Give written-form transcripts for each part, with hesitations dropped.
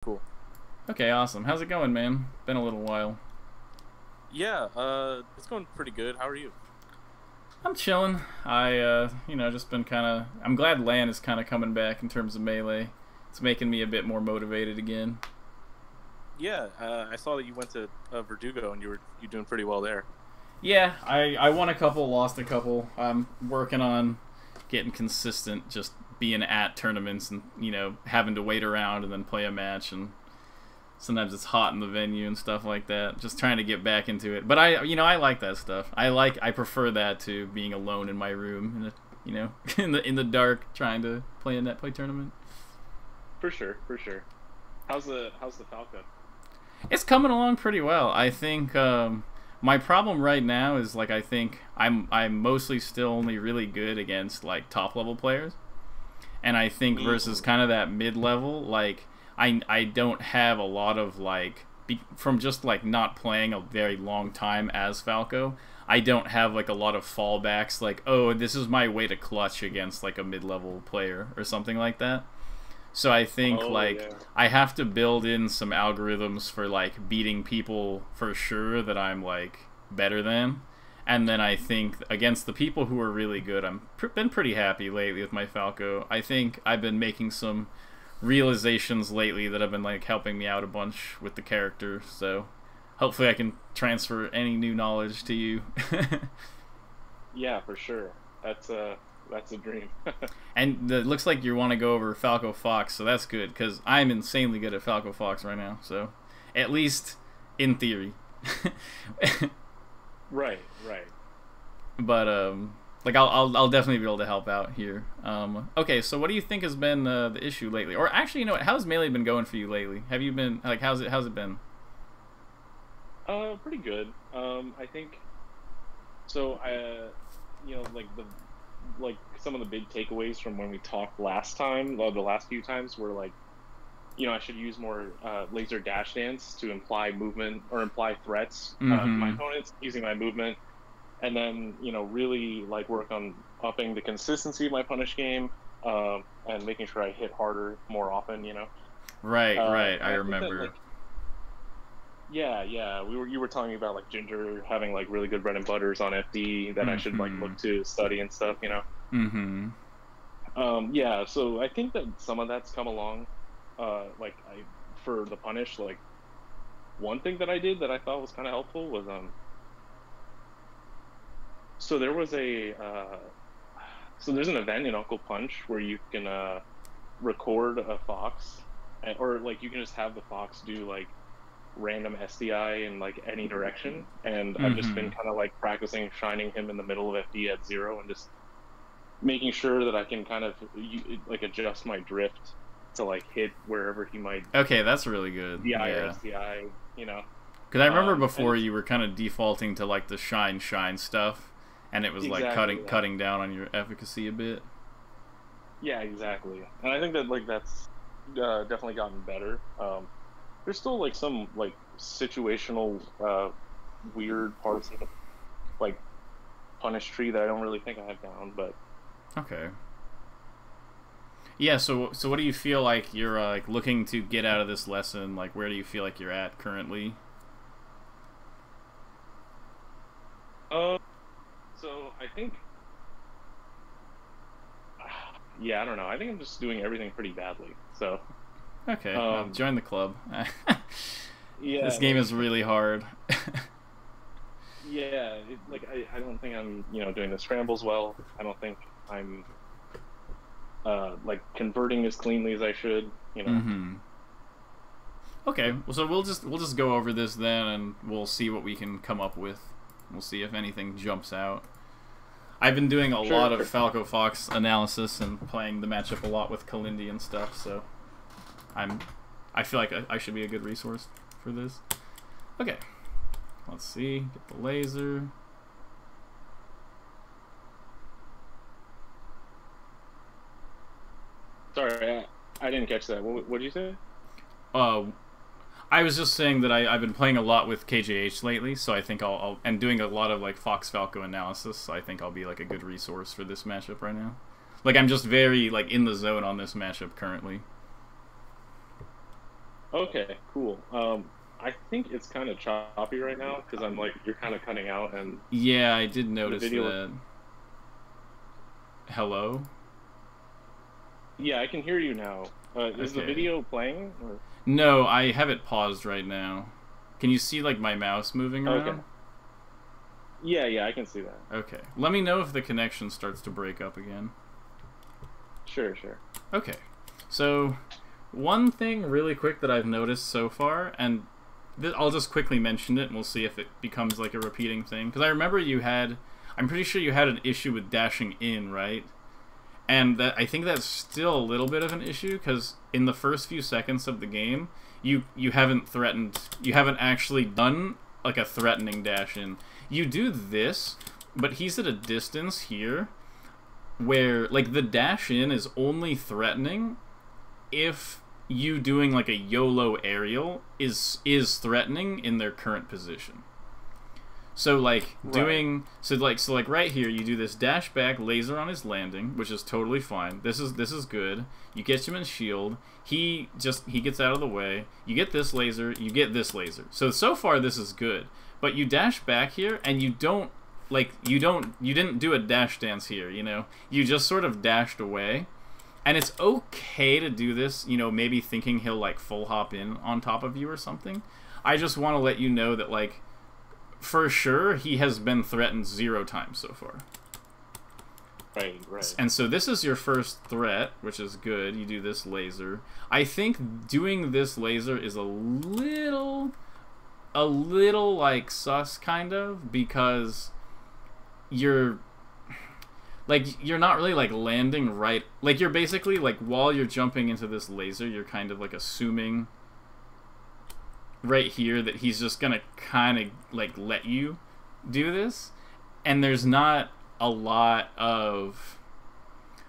Cool. Okay, awesome. How's it going, man? Been a little while. Yeah, it's going pretty good. How are you? I'm chilling. Just been kind of. I'm glad LAN is kind of coming back in terms of melee. It's making me a bit more motivated again. Yeah, I saw that you went to Verdugo and you doing pretty well there. Yeah, I won a couple, lost a couple. I'm working on getting consistent, just being at tournaments and having to wait around and then play a match, and sometimes it's hot in the venue and stuff like that. Just trying to get back into it. But I like that stuff. I prefer that to being alone in my room in in the dark trying to play a net play tournament. For sure, for sure. How's the Falco? It's coming along pretty well. I think my problem right now is I think I'm mostly still only really good against top level players, and I think versus kind of that mid level I don't have a lot of from just not playing a very long time as Falco. I don't have a lot of fallbacks oh, this is my way to clutch against a mid-level player or something like that. So I think Yeah. I have to build in some algorithms for beating people for sure that I'm better than. And then I think against the people who are really good, been pretty happy lately with my Falco. I think I've been making some realizations lately that have been helping me out a bunch with the character, so hopefully I can transfer any new knowledge to you. Yeah, for sure. That's a dream. And it looks like you want to go over Falco Fox, so that's good because I'm insanely good at Falco Fox right now, so at least in theory. Right, right. But I'll definitely be able to help out here. Okay, so what do you think has been the issue lately? Or actually, you know what? How's melee been going for you lately? Have you been how's it been? Pretty good. I think so. Some of the big takeaways from when we talked last time, the last few times, were I should use more laser dash dance to imply movement or imply threats to my opponents using my movement, and then really work on upping the consistency of my punish game, and making sure I hit harder more often. Right, right. I I think that remember. yeah, yeah, you were telling me about Ginger having really good bread and butters on FD that I should look to study and stuff. Yeah, so I think that some of that's come along. I for the punish, one thing that I did that I thought was kind of helpful was so there was a so there's an event in Uncle Punch where you can record a fox, or you can just have the fox do random SDI in any direction, and I've just been kind of practicing shining him in the middle of FD at 0 and just making sure that I can kind of adjust my drift to hit wherever he might. Okay, that's really good. DI Yeah. or SDI, you know. Because I remember before you were kind of defaulting to the shine stuff, and it was Exactly, cutting down on your efficacy a bit. Yeah, exactly. And I think that that's definitely gotten better. There's still some situational weird parts of the punish tree that I don't really think I have down, but Okay. Yeah. So what do you feel like you're looking to get out of this lesson? Where do you feel like you're at currently? so I think yeah, I don't know. I think I'm just doing everything pretty badly. So Okay, join the club. yeah, This game is really hard. yeah, I don't think I'm doing the scrambles well. I don't think I'm converting as cleanly as I should. Okay, well, so we'll just go over this then, and we'll see what we can come up with. We'll see if anything jumps out. I've been doing a lot of Falco Fox analysis and playing the matchup a lot with Kalindi and stuff, so I feel like I should be a good resource for this. Okay, let's see. Get the laser. Sorry, I didn't catch that. What did you say? Uh, I was just saying that I've been playing a lot with KJH lately, so I think and doing a lot of Fox Falco analysis, so I think I'll be a good resource for this matchup right now. I'm just very in the zone on this matchup currently. Okay, cool. I think it's kind of choppy right now because I'm like you're kind of cutting out and Yeah, I did the notice video. that. Hello? Yeah, I can hear you now. Is the Okay. video playing? Or... No, I have it paused right now. Can you see like my mouse moving Okay. around? Yeah, yeah, I can see that. Okay. Let me know if the connection starts to break up again. Sure, sure. Okay. So, one thing really quick that I've noticed so far, and I'll just quickly mention it and we'll see if it becomes like a repeating thing. Because I remember I'm pretty sure you had an issue with dashing in, right? And that I think that's still a little bit of an issue because in the first few seconds of the game, you haven't actually done like a threatening dash in. You do this, but he's at a distance here where like the dash in is only threatening if you doing like a YOLO aerial is threatening in their current position. So like Right. so like right here you do this dash back laser on his landing, which is totally fine. This is good. You get him in shield. He gets out of the way. You get this laser, you get this laser. So far this is good. But you dash back here and you didn't do a dash dance here, you know. You just sort of dashed away. And it's okay to do this, you know, maybe thinking he'll like full hop in on top of you or something. I just want to let you know that like for sure he has been threatened 0 times so far. Right, right. And so this is your first threat, which is good. You do this laser. I think doing this laser is a little like sus kind of because you're you're not really like landing right, like you're basically like while you're jumping into this laser you're kind of like assuming right here that he's just gonna kind of like let you do this, and there's not a lot of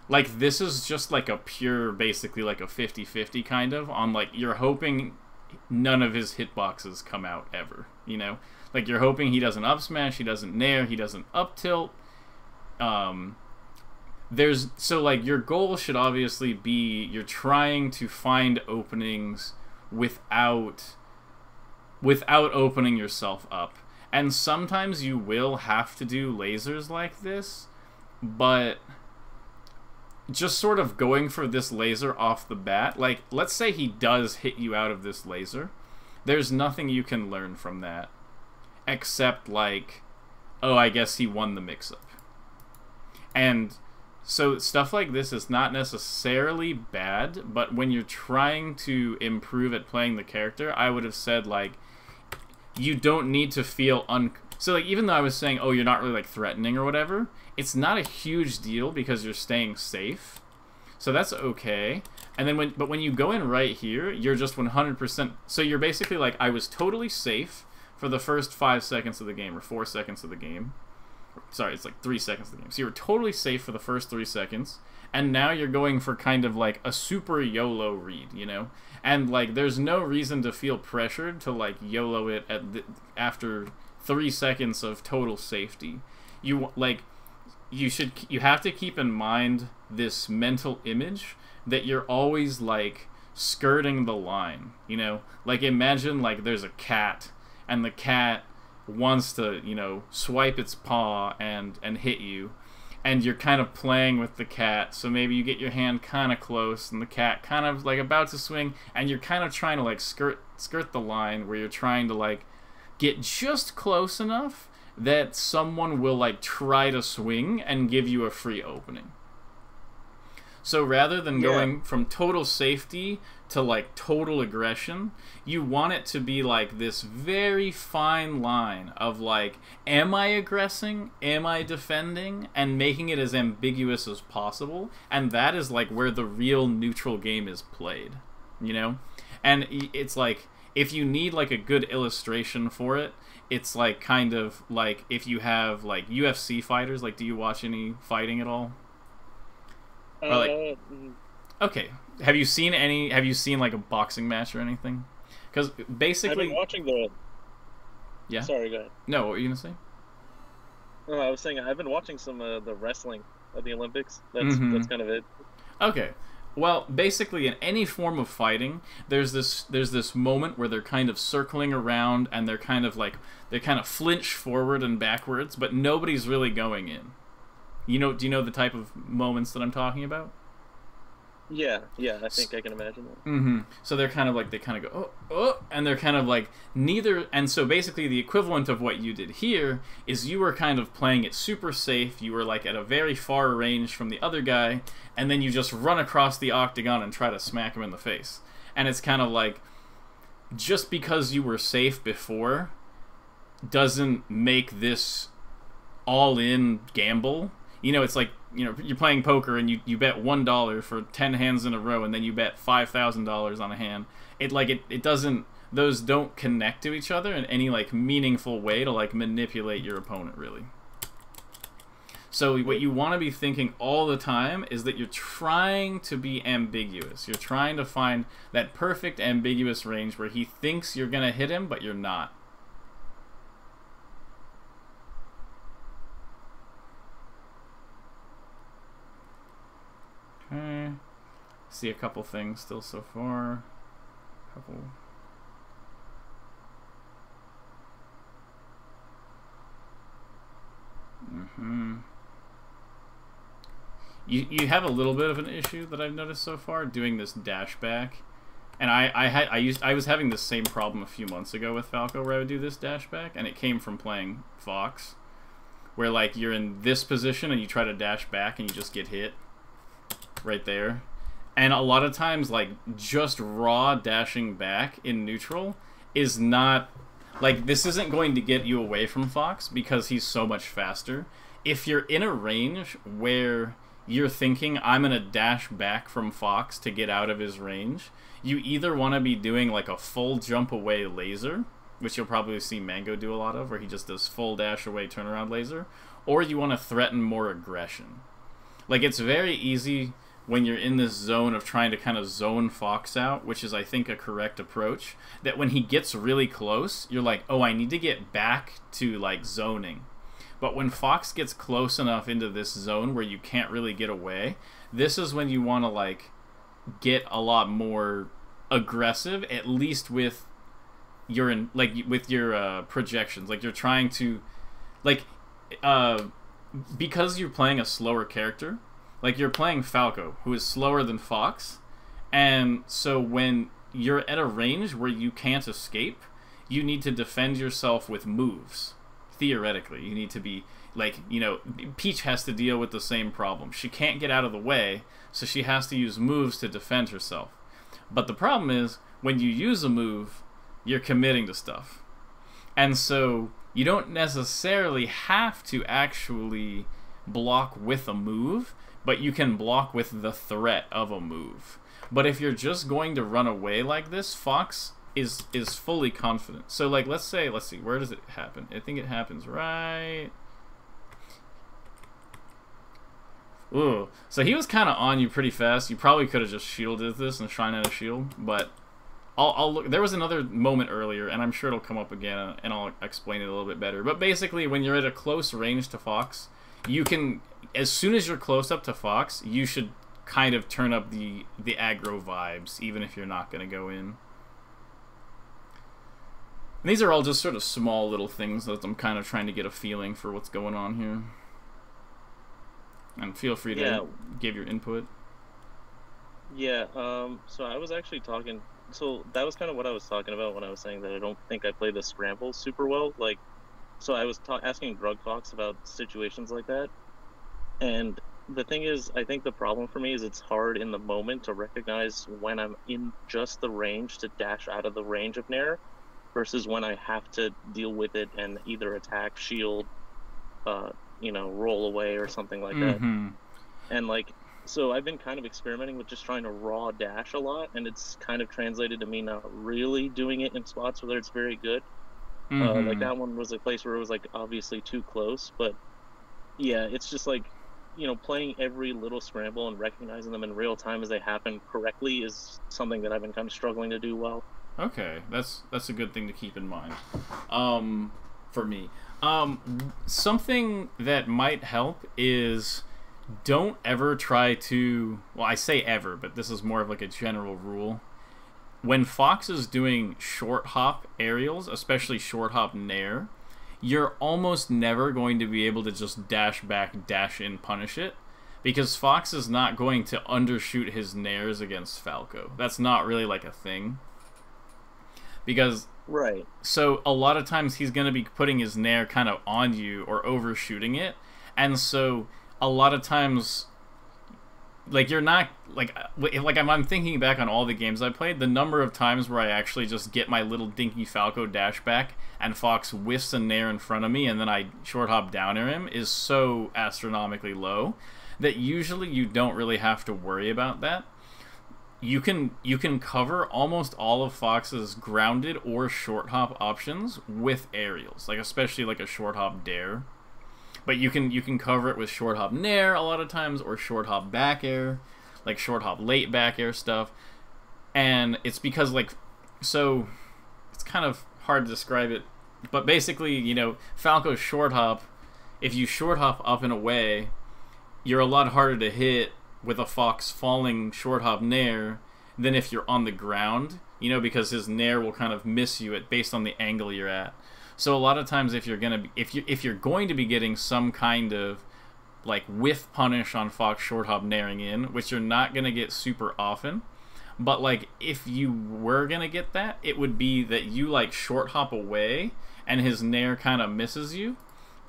like this is just like a pure basically like a 50-50 kind of on like you're hoping none of his hitboxes come out ever, you know, like you're hoping he doesn't up smash, he doesn't nair, he doesn't up tilt. There's so like your goal should obviously be you're trying to find openings without opening yourself up. And sometimes you will have to do lasers like this, but just sort of going for this laser off the bat, like let's say he does hit you out of this laser, there's nothing you can learn from that except like, oh, I guess he won the mix up. And so stuff like this is not necessarily bad, but when you're trying to improve at playing the character, I would have said like you don't need to feel so like even though I was saying, oh, you're not really like threatening or whatever, it's not a huge deal because you're staying safe. So that's okay. And then when you go in right here, you're just 100%. So you're basically like, I was totally safe for the first 5 seconds of the game or 4 seconds of the game. Sorry, it's like 3 seconds of the game. So you were totally safe for the first 3 seconds, and now you're going for kind of like a super YOLO read, you know? And like there's no reason to feel pressured to like YOLO it after 3 seconds of total safety. You have to keep in mind this mental image that you're always like skirting the line, you know? Like imagine like there's a cat and the cat wants to, you know, swipe its paw and hit you, and you're kind of playing with the cat, so maybe you get your hand kind of close and the cat kind of like about to swing, and you're kind of trying to like skirt the line where you're trying to like get just close enough that someone will like try to swing and give you a free opening. So rather than going from total safety to like total aggression, you want it to be like this very fine line of like, am I aggressing? Am I defending? And making it as ambiguous as possible. And that is like where the real neutral game is played, you know? And it's like, if you need like a good illustration for it, it's like kind of like if you have like UFC fighters, like do you watch any fighting at all? Or like, okay, have you seen like a boxing match or anything? Because basically, I've been watching the. Yeah. Sorry, go ahead. No, what were you gonna say? No, I was saying I've been watching some the wrestling of the Olympics. That's kind of it. Okay. Well, basically, in any form of fighting, there's this moment where they're kind of circling around and they're kind of flinch forward and backwards, but nobody's really going in. Do you know the type of moments that I'm talking about? Yeah, I think I can imagine that. Mm-hmm. So they kind of go, and they're kind of like neither. And so basically the equivalent of what you did here is you were kind of playing it super safe. You were like at a very far range from the other guy, and then you just run across the octagon and try to smack him in the face. And it's kind of like, just because you were safe before doesn't make this all-in gamble. It's like, you're playing poker and you bet $1 for 10 hands in a row, and then you bet $5,000 on a hand. It doesn't, those don't connect to each other in any like meaningful way to like manipulate your opponent, really. So what you want to be thinking all the time is that you're trying to be ambiguous. You're trying to find that perfect ambiguous range where he thinks you're gonna hit him, but you're not. Okay. See a couple things still so far. Couple. You have a little bit of an issue that I've noticed so far doing this dash back. And I was having this same problem a few months ago with Falco where I would do this dash back, and it came from playing Fox, where like you're in this position and you try to dash back and you just get hit right there. And a lot of times, like, just raw dashing back in neutral is not, like, this isn't going to get you away from Fox because he's so much faster. If you're in a range where you're thinking, I'm going to dash back from Fox to get out of his range, you either want to be doing, like, a full jump away laser, which you'll probably see Mango do a lot of, where he just does full dash away turnaround laser, or you want to threaten more aggression. Like, it's very easy when you're in this zone of trying to kind of zone Fox out, which is, I think, a correct approach, that when he gets really close, you're like, oh, I need to get back to, like, zoning. But when Fox gets close enough into this zone where you can't really get away, this is when you want to, like, get a lot more aggressive, at least with your, projections. Like, you're trying to, like, because you're playing a slower character, like, you're playing Falco, who is slower than Fox, and so when you're at a range where you can't escape, you need to defend yourself with moves. Theoretically, you need to be, like, Peach has to deal with the same problem. She can't get out of the way, so she has to use moves to defend herself. But the problem is, when you use a move, you're committing to stuff. And so, you don't necessarily have to actually block with a move, but you can block with the threat of a move. But if you're just going to run away like this, Fox is fully confident. So, like, let's see, where does it happen? I think it happens right... Ooh. So he was kind of on you pretty fast. You probably could have just shielded this and shined out a shield, but I'll look. There was another moment earlier, and I'm sure it'll come up again, and I'll explain it a little bit better. But basically, when you're at a close range to Fox, you can... As soon as you're close up to Fox, you should kind of turn up the aggro vibes, even if you're not going to go in. And these are all just sort of small little things that I'm kind of trying to get a feeling for what's going on here. And feel free to give your input. Yeah, so I was actually talking... So that was kind of what I was talking about when I was saying that I don't think I play the scramble super well. Like, so I was asking Drug Fox about situations like that. And the thing is, I think the problem for me is it's hard in the moment to recognize when I'm in just the range to dash out of the range of Nair versus when I have to deal with it and either attack, shield, roll away or something like that. And, like, so I've been kind of experimenting with just trying to raw dash a lot, and it's kind of translated to me not really doing it in spots where it's very good. Like, that one was a place where it was, like, obviously too close, but yeah, it's just like, playing every little scramble and recognizing them in real time as they happen correctly is something that I've been kind of struggling to do well. Okay, that's a good thing to keep in mind. For me, something that might help is don't ever try to... Well, I say ever, but this is more of like a general rule. When Fox is doing short hop aerials, especially short hop nair, you're almost never going to be able to just dash back, dash in, punish it. Because Fox is not going to undershoot his nairs against Falco. That's not really like a thing. Because... Right. So a lot of times he's going to be putting his nair kind of on you or overshooting it. And so a lot of times, like, you're not, like if I'm thinking back on all the games I played, the number of times where I actually just get my little dinky Falco dash back and Fox whiffs a nair in front of me and then I short hop down air him is so astronomically low that usually you don't really have to worry about that. You can cover almost all of Fox's grounded or short hop options with aerials, like especially like a short hop dare. But you can cover it with short hop nair a lot of times, or short hop back air, like short hop late back air stuff. And it's because, like, so it's kind of hard to describe it, but basically, you know, Falco's short hop, if you short hop up and away, you're a lot harder to hit with a Fox falling short hop nair than if you're on the ground, you know, because his nair will kind of miss you based on the angle you're at. So a lot of times if you're going to be getting some kind of like whiff punish on Fox short hop nairing in, which you're not going to get super often, but like if you were going to get that, it would be that you like short hop away and his nair kind of misses you,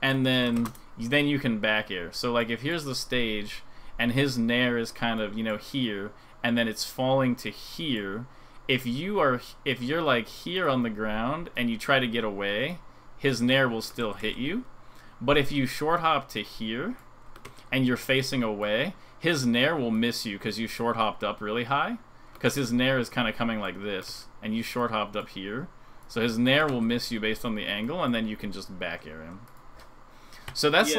and then you can back air. So like if here's the stage and his nair is kind of, you know, here, and then it's falling to here, if you're like here on the ground and you try to get away, his nair will still hit you. But if you short hop to here and you're facing away, his nair will miss you because you short hopped up really high, because his nair is kind of coming like this and you short hopped up here, so his nair will miss you based on the angle, and then you can just back air him. So that's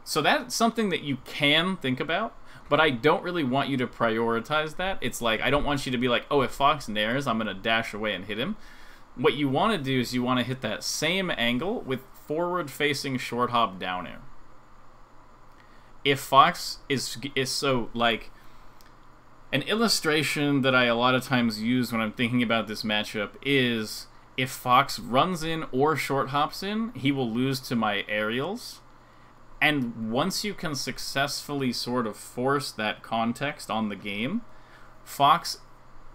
So that's something that you can think about, but I don't really want you to prioritize that. It's like, I don't want you to be like, oh, if Fox nairs, I'm going to dash away and hit him. What you want to do is you want to hit that same angle with forward-facing short hop down air. If Fox is so, like, an illustration that I a lot of times use when I'm thinking about this matchup is if Fox runs in or short hops in, he will lose to my aerials. And once you can successfully sort of force that context on the game, Fox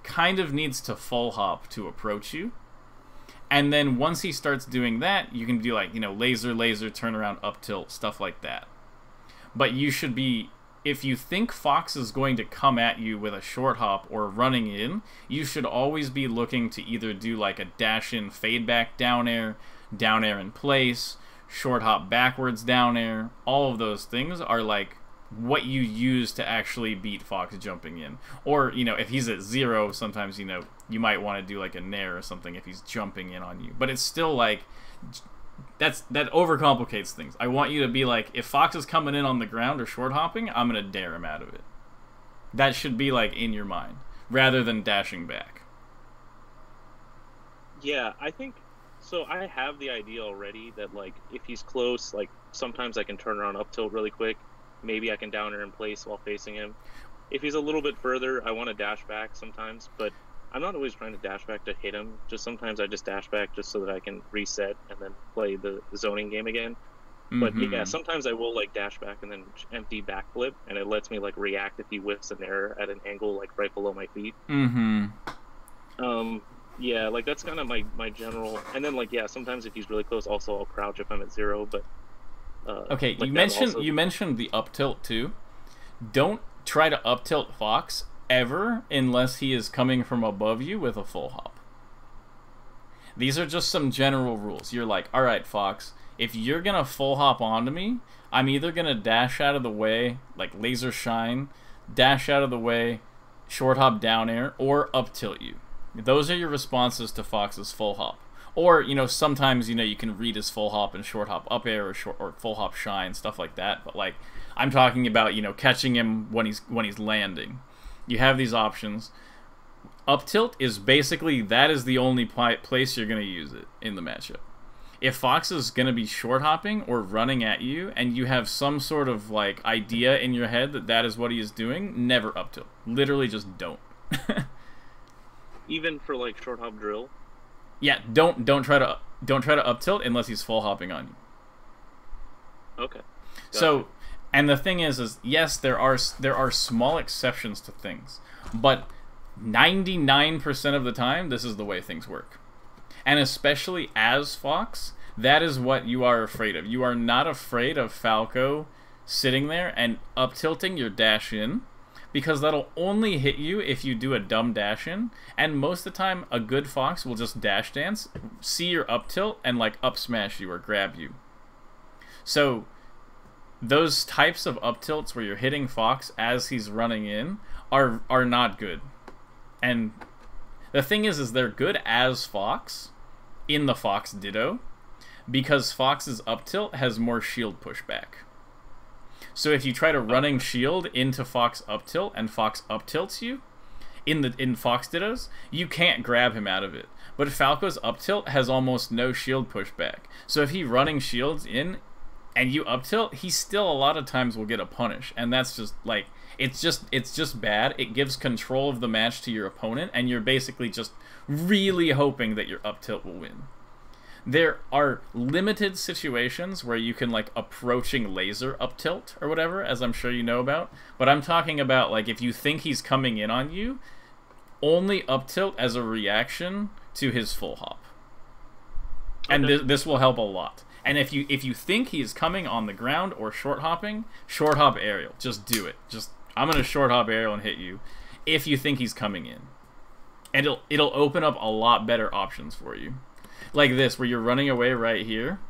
kind of needs to full hop to approach you. And then once he starts doing that, you can do like, you know, laser, turnaround, up tilt, stuff like that. But you should be, if you think Fox is going to come at you with a short hop or running in, you should always be looking to either do like a dash in, fade back down air in place, short hop backwards down air. All of those things are like what you use to actually beat Fox jumping in. Or, you know, if he's at 0, sometimes, you know, you might want to do like a nair or something if he's jumping in on you. But it's still like, that overcomplicates things. I want you to be like, if Fox is coming in on the ground or short hopping, I'm going to dare him out of it. That should be like in your mind, rather than dashing back. Yeah, I think... So I have the idea already that, like, if he's close, like, sometimes I can turn around up tilt really quick. Maybe I can down air in place while facing him. If he's a little bit further, I want to dash back sometimes, but I'm not always trying to dash back to hit him. Just sometimes I just dash back just so that I can reset and then play the zoning game again. But yeah, sometimes I will like dash back and then empty backflip, and it lets me like react if he whiffs an air at an angle like right below my feet. Yeah, like that's kind of my general. And then like, yeah, sometimes if he's really close, also I'll crouch if I'm at 0. But okay, like you mentioned the up tilt too. Don't try to up tilt Fox ever unless he is coming from above you with a full hop. These are just some general rules. You're like, all right, Fox, if you're gonna full hop onto me, I'm either gonna dash out of the way, like laser shine, dash out of the way, short hop down air, or up tilt you. Those are your responses to Fox's full hop. Or, you know, sometimes, you know, you can read his full hop and short hop up air or full hop shine, stuff like that. But like, I'm talking about, you know, catching him when he's landing. You have these options. Up tilt is basically, that is the only place you're going to use it in the matchup. if Fox is going to be short hopping or running at you, and you have some sort of like idea in your head that that is what he is doing, never up tilt. Literally, just don't. Even for like short hop drill. Yeah, don't try to up tilt unless he's full hopping on you. Okay. Gotcha. So, and the thing is yes, there are small exceptions to things, but 99% of the time, this is the way things work. And especially as Fox, that is what you are afraid of. You are not afraid of Falco sitting there and up tilting your dash in, because that'll only hit you if you do a dumb dash in, and most of the time a good Fox will just dash dance, see your up tilt, and like up smash you or grab you. So those types of up tilts where you're hitting Fox as he's running in are not good. And the thing is they're good as Fox in the Fox Ditto, because Fox's up tilt has more shield pushback. So if you try to running shield into Fox up tilt and Fox up tilts you in Fox Dittos, you can't grab him out of it. But Falco's up tilt has almost no shield pushback. So if he running shields in and you up tilt, he still a lot of times will get a punish, and that's just like it's just bad. It gives control of the match to your opponent, and you're basically just really hoping that your up tilt will win. There are limited situations where you can like approaching laser up tilt or whatever, as I'm sure you know about, but I'm talking about like if you think he's coming in on you, only up tilt as a reaction to his full hop. And this will help a lot. And if you think he's coming on the ground or short hopping, short hop aerial. Just do it. I'm gonna short hop aerial and hit you if you think he's coming in. And it'll open up a lot better options for you. Like this, where you're running away right here.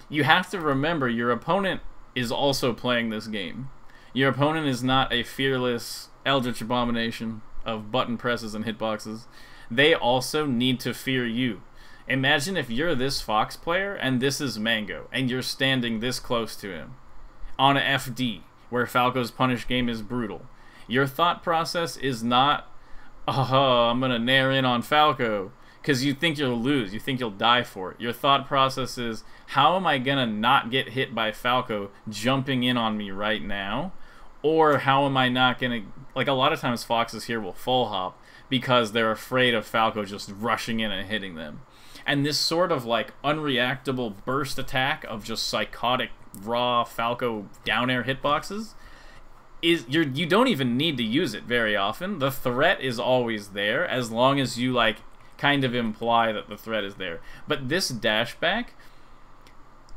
You have to remember your opponent is also playing this game. Your opponent is not a fearless Eldritch Abomination of button presses and hitboxes. They also need to fear you. Imagine if you're this Fox player and this is Mango, and you're standing this close to him on a FD, where Falco's punish game is brutal. Your thought process is not, oh, I'm gonna nair in on Falco, because you think you'll lose, you think you'll die for it. Your thought process is, how am I gonna not get hit by Falco jumping in on me right now? Or how am I not gonna, like a lot of times Foxes here will full hop because they're afraid of Falco just rushing in and hitting them. And this sort of like unreactable burst attack of just psychotic raw Falco down air hitboxes is you don't even need to use it very often. The threat is always there as long as you like kind of imply that the threat is there. But this dash back,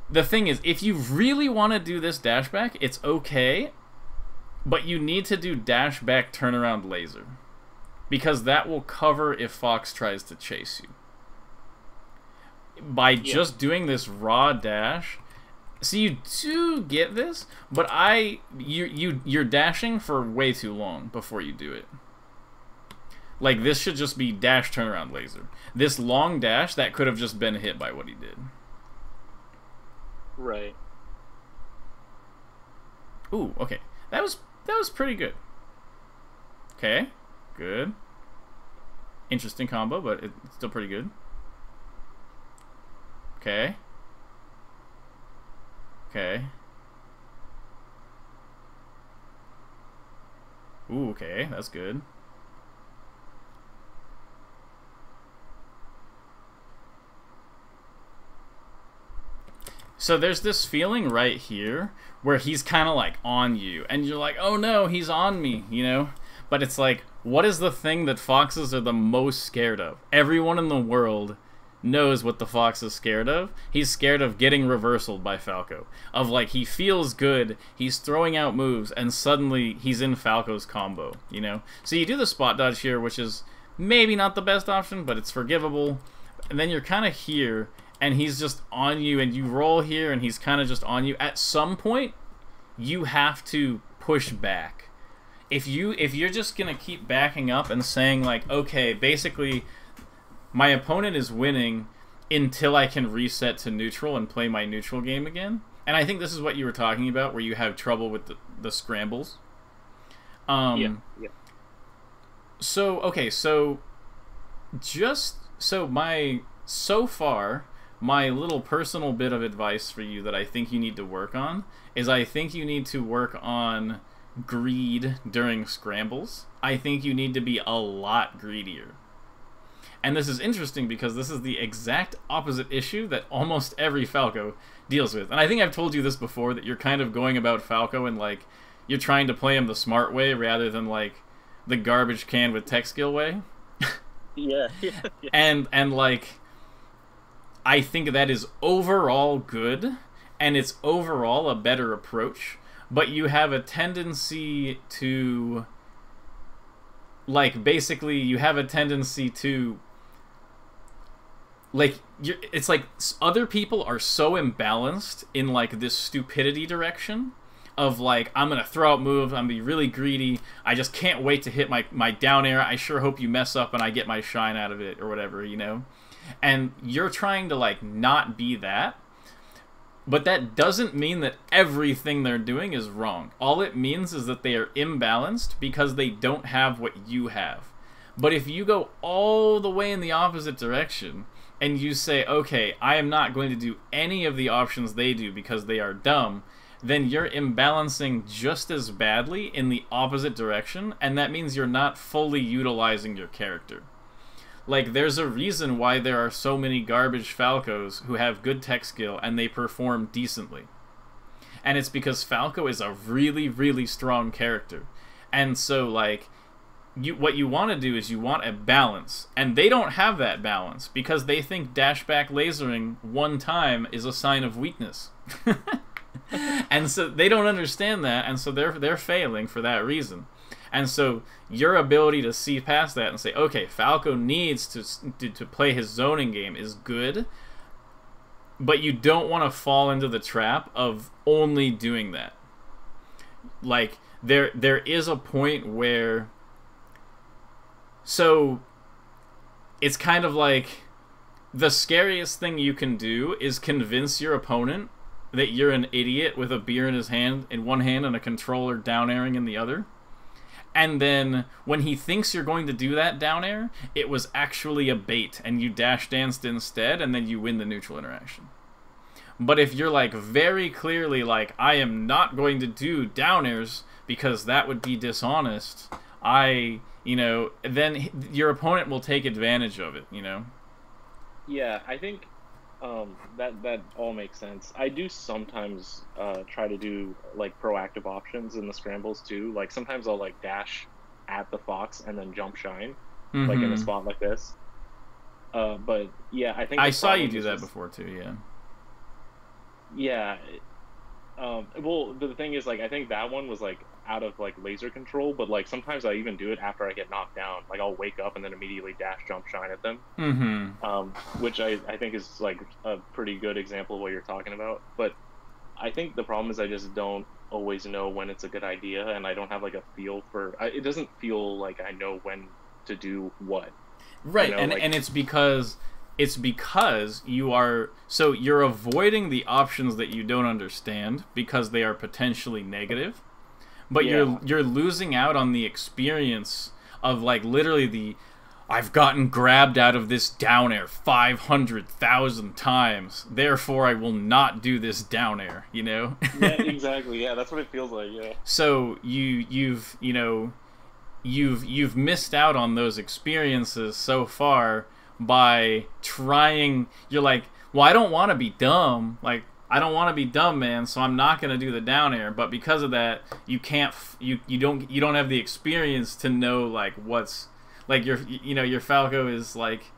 the thing is, if you really want to do this dash back, it's okay, but you need to do dash back turnaround laser, because that will cover if Fox tries to chase you. By just doing this raw dash, so you do get this, but you're dashing for way too long before you do it. Like this should just be dash turnaround laser. This long dash that could have just been hit by what he did. Right. Ooh, okay. That was pretty good. Okay, good. Interesting combo, but it's still pretty good. Okay. Okay. Ooh, okay, that's good. So there's this feeling right here where he's kind of like on you, and you're like, oh no, he's on me, you know? But it's like, what is the thing that Foxes are the most scared of? Everyone in the world knows what the Fox is scared of. He's scared of getting reversaled by Falco. Of like, he feels good, he's throwing out moves, and suddenly he's in Falco's combo, you know? So you do the spot dodge here, which is maybe not the best option, but it's forgivable. And then you're kind of here, and he's just on you, and you roll here, and he's kind of just on you. At some point, you have to push back. If you're just gonna keep backing up and saying like, okay, basically my opponent is winning until I can reset to neutral and play my neutral game again. And I think this is what you were talking about, where you have trouble with the scrambles. Yeah. So, okay, so so far, my little personal bit of advice for you that I think you need to work on is I think you need to work on greed during scrambles. I think you need to be a lot greedier. And this is interesting because this is the exact opposite issue that almost every Falco deals with. And I think I've told you this before, that you're kind of going about Falco and like you're trying to play him the smart way rather than like the garbage can with tech skill way. Yeah. And like I think that is overall good, and it's overall a better approach, but you have a tendency to, like, basically, you have a tendency to, like, it's like other people are so imbalanced in, like, this stupidity direction of, like, I'm gonna throw out moves, I'm gonna be really greedy, I just can't wait to hit my down air, I sure hope you mess up and I get my shine out of it, or whatever, you know? And you're trying to, like, not be that. But that doesn't mean that everything they're doing is wrong. All it means is that they are imbalanced because they don't have what you have. But if you go all the way in the opposite direction and you say, okay, I am not going to do any of the options they do because they are dumb, then you're imbalancing just as badly in the opposite direction, and that means you're not fully utilizing your character. Like, there's a reason why there are so many garbage Falcos who have good tech skill and they perform decently. And it's because Falco is a really, really strong character. And so, like, what you want to do is you want a balance. And they don't have that balance because they think dashback lasering one time is a sign of weakness. And so they don't understand that, and so they're failing for that reason. And so your ability to see past that and say, okay, Falco needs to play his zoning game is good, but you don't want to fall into the trap of only doing that. Like, there is a point where... So, it's kind of like the scariest thing you can do is convince your opponent that you're an idiot with a beer in one hand and a controller down airing in the other. And then when he thinks you're going to do that down air, it was actually a bait and you dash danced instead, and then you win the neutral interaction. But if you're like very clearly like, I am not going to do down airs because that would be dishonest, then your opponent will take advantage of it, you know? Yeah, I think that all makes sense. I do sometimes try to do like proactive options in the scrambles too. Like sometimes I'll like dash at the fox and then jump shine, like in a spot like this. But yeah, I think I saw you do that before too. Yeah. Yeah. Well, the thing is, like, I think that one was like out of like laser control, but like sometimes I even do it after I get knocked down. Like I'll wake up and then immediately dash jump shine at them. Which I think is like a pretty good example of what you're talking about. But I think the problem is I just don't always know when it's a good idea, and I don't have like a feel for it. Doesn't feel like I know when to do what. Right, you know, and it's because you're avoiding the options that you don't understand because they are potentially negative. But yeah. you're losing out on the experience of like literally I've gotten grabbed out of this down air 500,000 times, therefore I will not do this down air, you know? Yeah, exactly. Yeah, that's what it feels like. Yeah. So you've missed out on those experiences so far by trying. You're like, well, I don't want to be dumb. Like, I don't want to be dumb, man, so I'm not gonna do the down air. But because of that, you can't. You don't have the experience to know like what's like your Falco is like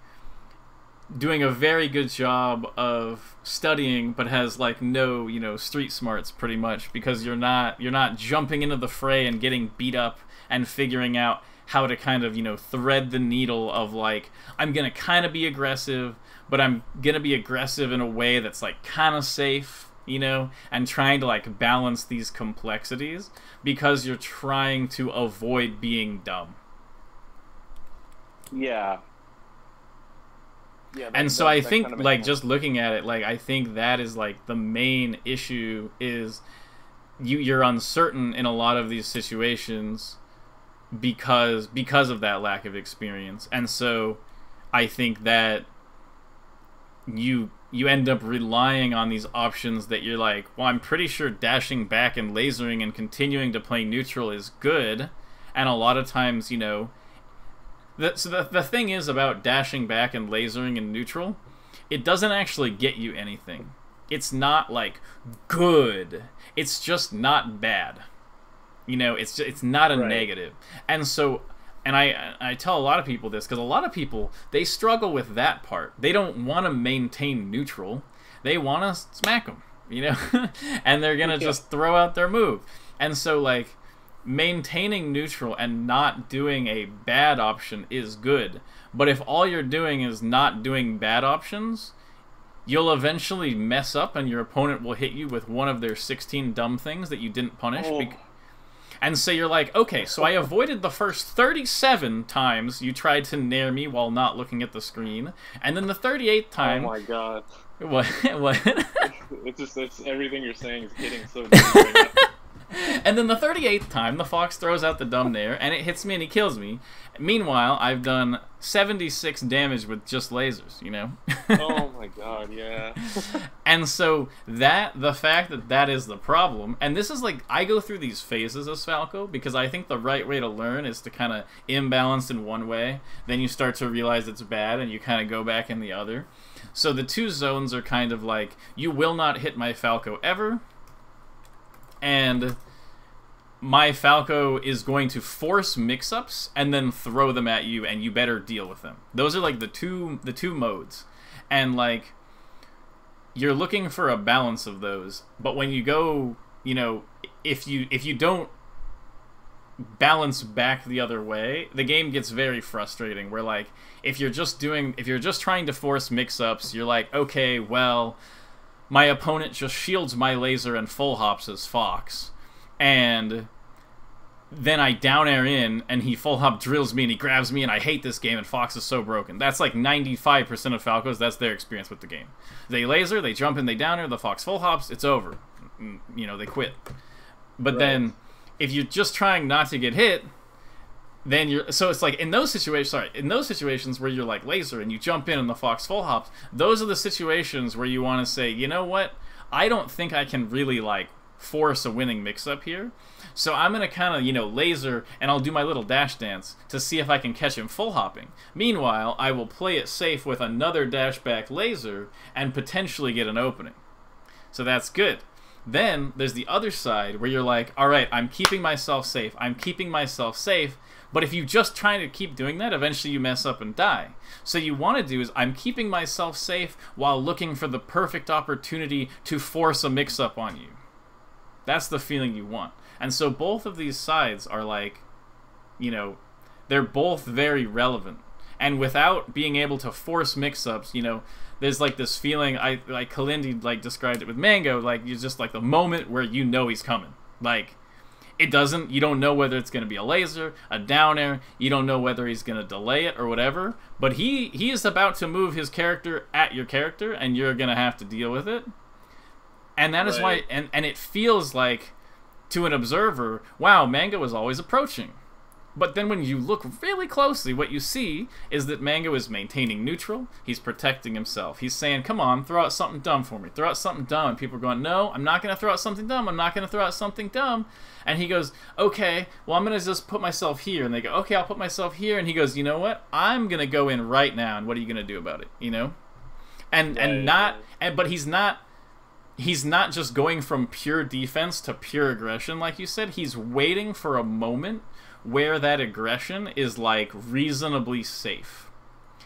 doing a very good job of studying, but has like no street smarts pretty much, because you're not jumping into the fray and getting beat up and figuring out how to kind of thread the needle of like, I'm gonna kind of be aggressive, but I'm gonna be aggressive in a way that's like kind of safe, and trying to like balance these complexities because you're trying to avoid being dumb. Yeah. Yeah. And so I think kind of like just looking at it, like I think that is like the main issue is you're uncertain in a lot of these situations because of that lack of experience. And so I think that you you end up relying on these options that you're like, well, I'm pretty sure dashing back and lasering and continuing to play neutral is good. And a lot of times, you know, the thing is about dashing back and lasering in neutral, it doesn't actually get you anything. It's not like good. It's just not bad. You know, it's not a negative. And so, and I tell a lot of people this, because a lot of people, they struggle with that part. They don't want to maintain neutral. They want to smack them, you know? And they're going to just throw out their move. And so, like, maintaining neutral and not doing a bad option is good. But if all you're doing is not doing bad options, you'll eventually mess up and your opponent will hit you with one of their 16 dumb things that you didn't punish. And so you're like, okay, so I avoided the first 37 times you tried to nair me while not looking at the screen, and then the 38th time... Oh my god. What? What? It's everything you're saying is hitting so deep right now. And then the 38th time, the fox throws out the dumb nair, and it hits me and he kills me. Meanwhile, I've done 76 damage with just lasers, you know? Oh my god, yeah. And so the fact that that is the problem, and this is like, I go through these phases as Falco, because I think the right way to learn is to kind of imbalance in one way, then you start to realize it's bad, and you kind of go back in the other. So the two zones are kind of like, you will not hit my Falco ever, and my Falco is going to force mix-ups and then throw them at you, and you better deal with them. Those are like the two modes. And like, you're looking for a balance of those, but when you go, you know, if you don't balance back the other way, the game gets very frustrating, where like, if you're just trying to force mix-ups, you're like, okay, well, my opponent just shields my laser and full hops his fox, and then I down air in, and he full hop drills me, and he grabs me, and I hate this game, and fox is so broken. That's like 95% of Falcos, that's their experience with the game. They laser, they jump in, they down air, the fox full hops, it's over. You know, they quit. But then, if you're just trying not to get hit, then you're... So it's like, in those situations where you're like laser, and you jump in, and the fox full hops, those are the situations where you want to say, you know what? I don't think I can really, like, force a winning mix-up here. So I'm going to kind of, you know, laser, and I'll do my little dash dance to see if I can catch him full hopping. Meanwhile, I will play it safe with another dash back laser and potentially get an opening. So that's good. Then there's the other side where you're like, all right, I'm keeping myself safe. I'm keeping myself safe. But if you just try to keep doing that, eventually you mess up and die. So you want to do is, I'm keeping myself safe while looking for the perfect opportunity to force a mix-up on you. That's the feeling you want. And so both of these sides are like, you know, they're both very relevant. And without being able to force mix-ups, you know, there's like this feeling, like Kalindi like described it with Mango, like you're just like the moment where you know he's coming. Like, you don't know whether it's going to be a laser, a down air, you don't know whether he's going to delay it or whatever, but he is about to move his character at your character, and you're going to have to deal with it. And that is why, and it feels like, to an observer, wow, Mango is always approaching. But then when you look really closely, what you see is that Mango is maintaining neutral. He's protecting himself. He's saying, come on, throw out something dumb for me. Throw out something dumb. And people are going, no, I'm not going to throw out something dumb. I'm not going to throw out something dumb. And he goes, okay, well, I'm going to just put myself here. And they go, okay, I'll put myself here. And he goes, you know what? I'm going to go in right now. And what are you going to do about it? You know? But he's not just going from pure defense to pure aggression, like you said. He's waiting for a moment where that aggression is, like, reasonably safe.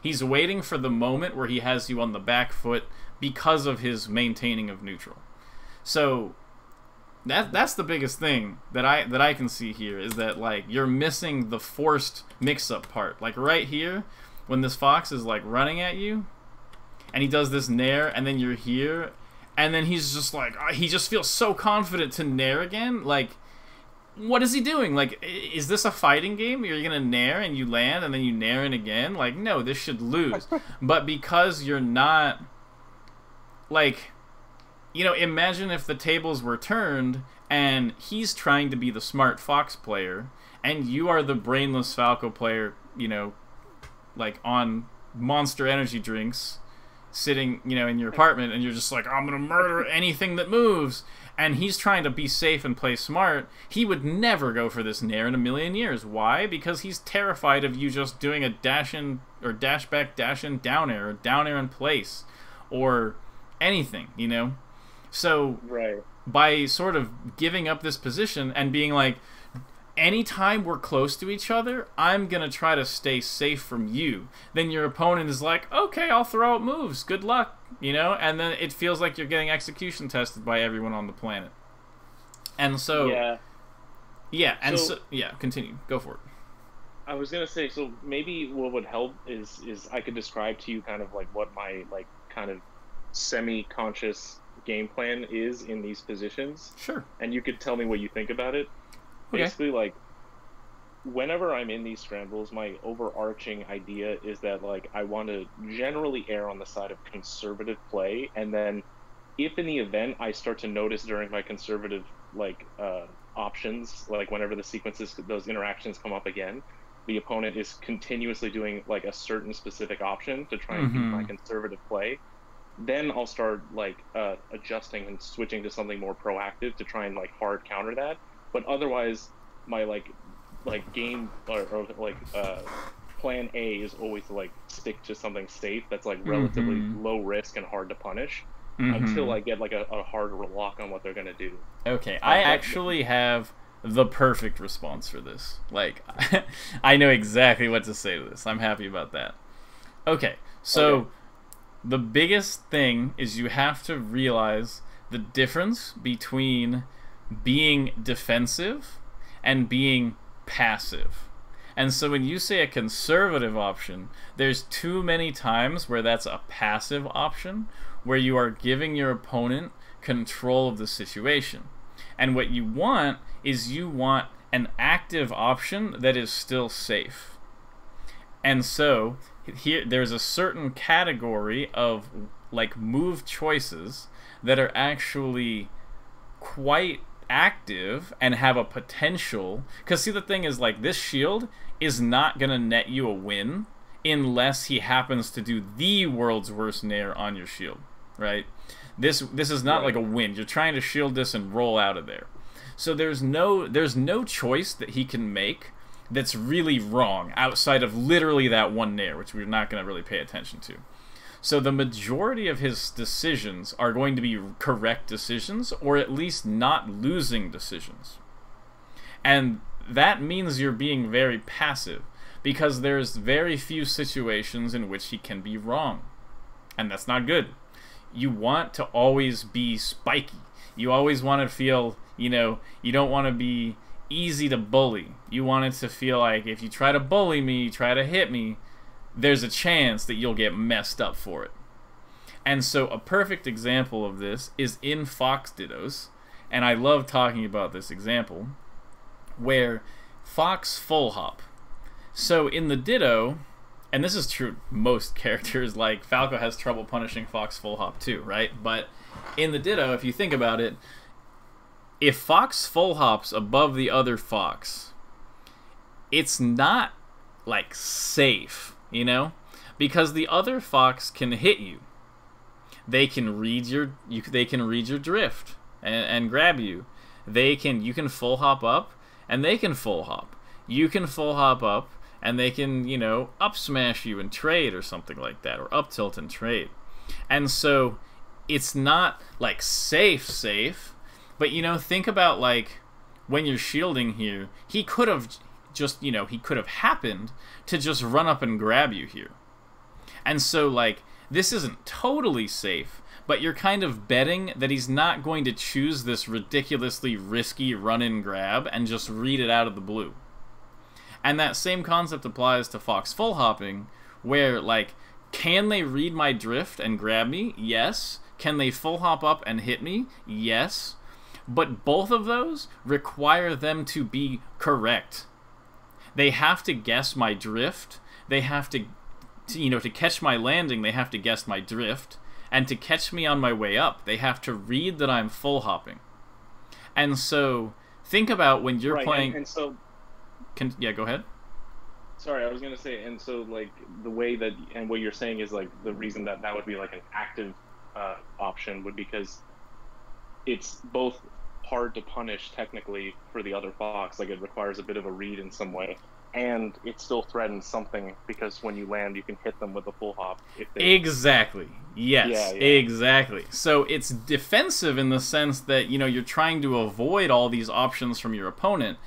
He's waiting for the moment where he has you on the back foot because of his maintaining of neutral. So that's the biggest thing that I can see here, is that, like, you're missing the forced mix-up part. Like, right here, when this fox is, like, running at you, and he does this nair, and then you're here, and then he's just like, he just feels so confident to nair again. Like, what is he doing? Like, is this a fighting game? You're gonna nair and you land and then you nair in again? Like, no, this should lose. But because you're not, like, you know, imagine if the tables were turned and he's trying to be the smart fox player and you are the brainless Falco player, you know, like on Monster Energy drinks, sitting, you know, in your apartment, and you're just like, I'm gonna murder anything that moves, and he's trying to be safe and play smart, he would never go for this nair in a million years. Why? Because he's terrified of you just doing a dash in, or dash back, dash in, down air, or down air in place, or anything, you know? So, Right. by sort of giving up this position and being like, anytime we're close to each other, I'm gonna try to stay safe from you. Then your opponent is like, okay, I'll throw out moves. Good luck, you know? And then it feels like you're getting execution tested by everyone on the planet. And so, yeah, continue. Go for it. I was gonna say, so maybe what would help is I could describe to you kind of like what my like kind of semi-conscious game plan is in these positions. Sure. And you could tell me what you think about it. Okay. Basically, like, whenever I'm in these scrambles, my overarching idea is that, like, I want to generally err on the side of conservative play, and then if in the event I start to notice during my conservative, like, options, like, whenever the sequences, those interactions come up again, the opponent is continuously doing, like, a certain specific option to try and beat my conservative play, then I'll start, like, adjusting and switching to something more proactive to try and, like, hard counter that. But otherwise, my like game or plan A is always to like stick to something safe that's like relatively low risk and hard to punish until I get like a hard lock on what they're gonna do. Okay, I actually have the perfect response for this. Like, I know exactly what to say to this. I'm happy about that. Okay, so the biggest thing is you have to realize the difference between being defensive and being passive. And so when you say a conservative option, there's too many times where that's a passive option, where you are giving your opponent control of the situation. And what you want is you want an active option that is still safe. And so here there's a certain category of like move choices that are actually quite active and have a potential, because see, the thing is, like, this shield is not gonna net you a win unless he happens to do the world's worst nair on your shield, right? This is not like a win. You're trying to shield this and roll out of there. So there's no choice that he can make that's really wrong outside of literally that one nair, which we're not gonna really pay attention to. So the majority of his decisions are going to be correct decisions, or at least not losing decisions. And that means you're being very passive, because there's very few situations in which he can be wrong. And that's not good. You want to always be spiky. You always want to feel, you know, you don't want to be easy to bully. You want it to feel like if you try to bully me, try to hit me, there's a chance that you'll get messed up for it. And so a perfect example of this is in Fox Dittos, and I love talking about this example, where Fox full hop. So in the Ditto, and this is true most characters, like Falco has trouble punishing Fox full hop too, right? But in the Ditto, if you think about it, if Fox full hops above the other Fox, it's not like safe, you know, because the other Fox can hit you. They can read your drift and grab you. You can full hop up and they can full hop. You can full hop up and they can, you know, up smash you and trade or something like that, or up tilt and trade. And so it's not like safe, but, you know, think about like when you're shielding here, he could have just, you know, he could have happened to just run up and grab you here. And so, like, this isn't totally safe, but you're kind of betting that he's not going to choose this ridiculously risky run-in grab and just read it out of the blue. And that same concept applies to Fox full hopping, where, like, can they read my drift and grab me? Yes. Can they full hop up and hit me? Yes. But both of those require them to be correct. They have to guess my drift. They have to, you know, to catch my landing, they have to guess my drift. And to catch me on my way up, they have to read that I'm full hopping. And so, think about when you're playing... And so... yeah, go ahead. sorry, I was gonna say, and so like the way that, and what you're saying is like the reason that that would be like an active option would because it's both hard to punish technically for the other fox, like it requires a bit of a read in some way, and it still threatens something because when you land, you can hit them with a full hop. If they... Exactly. Yes, Yeah, yeah. exactly. So it's defensive in the sense that, you know, you're trying to avoid all these options from your opponent,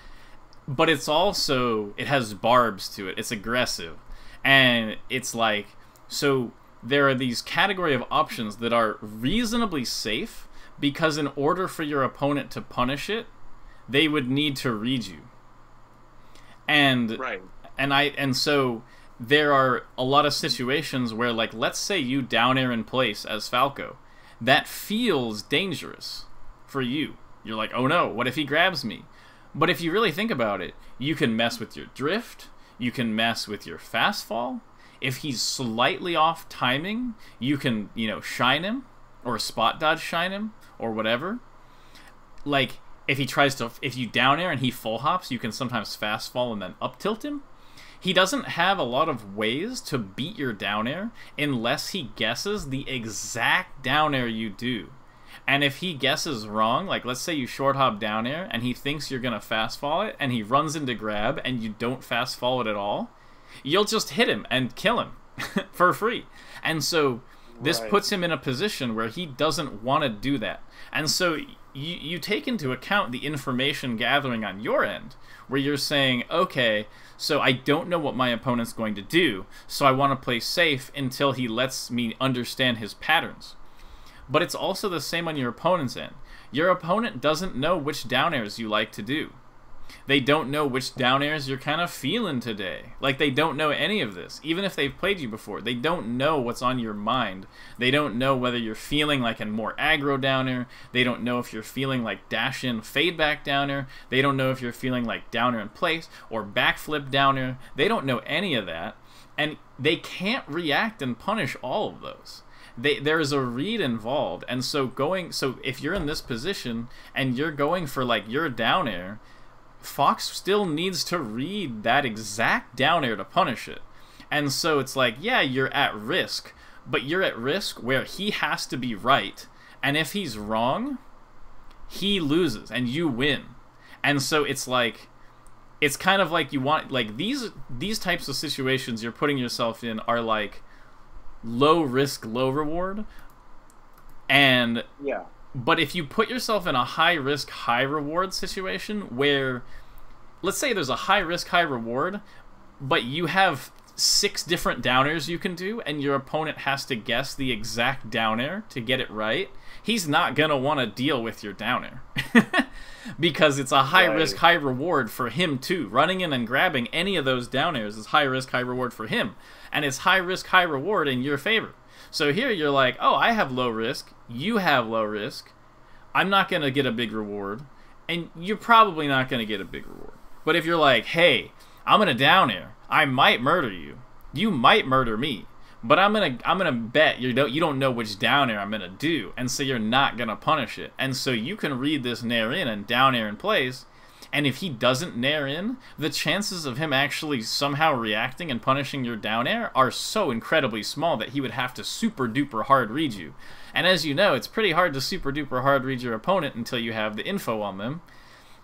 but it's also, it has barbs to it. It's aggressive. And it's like, so there are these category of options that are reasonably safe because in order for your opponent to punish it, they would need to read you. And Right. and so there are a lot of situations where, like, let's say you down air in place as Falco. That feels dangerous for you. You're like, oh no, what if he grabs me? But if you really think about it, you can mess with your drift, you can mess with your fast fall. If he's slightly off timing, you can, you know, shine him, or spot dodge shine him, or whatever. Like, if he tries to, if you down air and he full hops, you can sometimes fast fall and then up tilt him. He doesn't have a lot of ways to beat your down air unless he guesses the exact down air you do. And if he guesses wrong, like let's say you short hop down air and he thinks you're going to fast fall it and he runs into grab and you don't fast fall it at all, you'll just hit him and kill him for free. And so this puts him in a position where he doesn't want to do that. And so you take into account the information gathering on your end, where you're saying, okay, so I don't know what my opponent's going to do, so I want to play safe until he lets me understand his patterns. But it's also the same on your opponent's end. Your opponent doesn't know which down airs you like to do. They don't know which down airs you're kind of feeling today. Like, they don't know any of this. Even if they've played you before, they don't know what's on your mind. They don't know whether you're feeling like a more aggro down air. They don't know if you're feeling like dash in, fade back down air. They don't know if you're feeling like down air in place or backflip down air. They don't know any of that. And they can't react and punish all of those. There's a read involved. And so if you're in this position and you're going for like your down air, Fox still needs to read that exact down air to punish it. And so it's like, yeah, you're at risk, but you're at risk where he has to be right. And if he's wrong, he loses and you win. And so it's like, it's kind of like you want, like these types of situations you're putting yourself in are like low risk, low reward. And Yeah. but if you put yourself in a high risk, high reward situation where, let's say there's a high risk, high reward, but you have 6 different down airs you can do, and your opponent has to guess the exact down air to get it right, he's not going to want to deal with your down air. Because it's a high risk, high reward for him too. Running in and grabbing any of those down airs is high risk, high reward for him. And it's high risk, high reward in your favor. So here you're like, oh, I have low risk, you have low risk, I'm not going to get a big reward, and you're probably not going to get a big reward. But if you're like, hey, I'm going to down air, I might murder you, you might murder me, but I'm gonna bet you don't know which down air I'm going to do, and so you're not going to punish it. And so you can read this nair in and down air in place, and if he doesn't nair in, the chances of him actually somehow reacting and punishing your down air are so incredibly small that he would have to super duper hard read you. And as you know, it's pretty hard to super duper hard read your opponent until you have the info on them.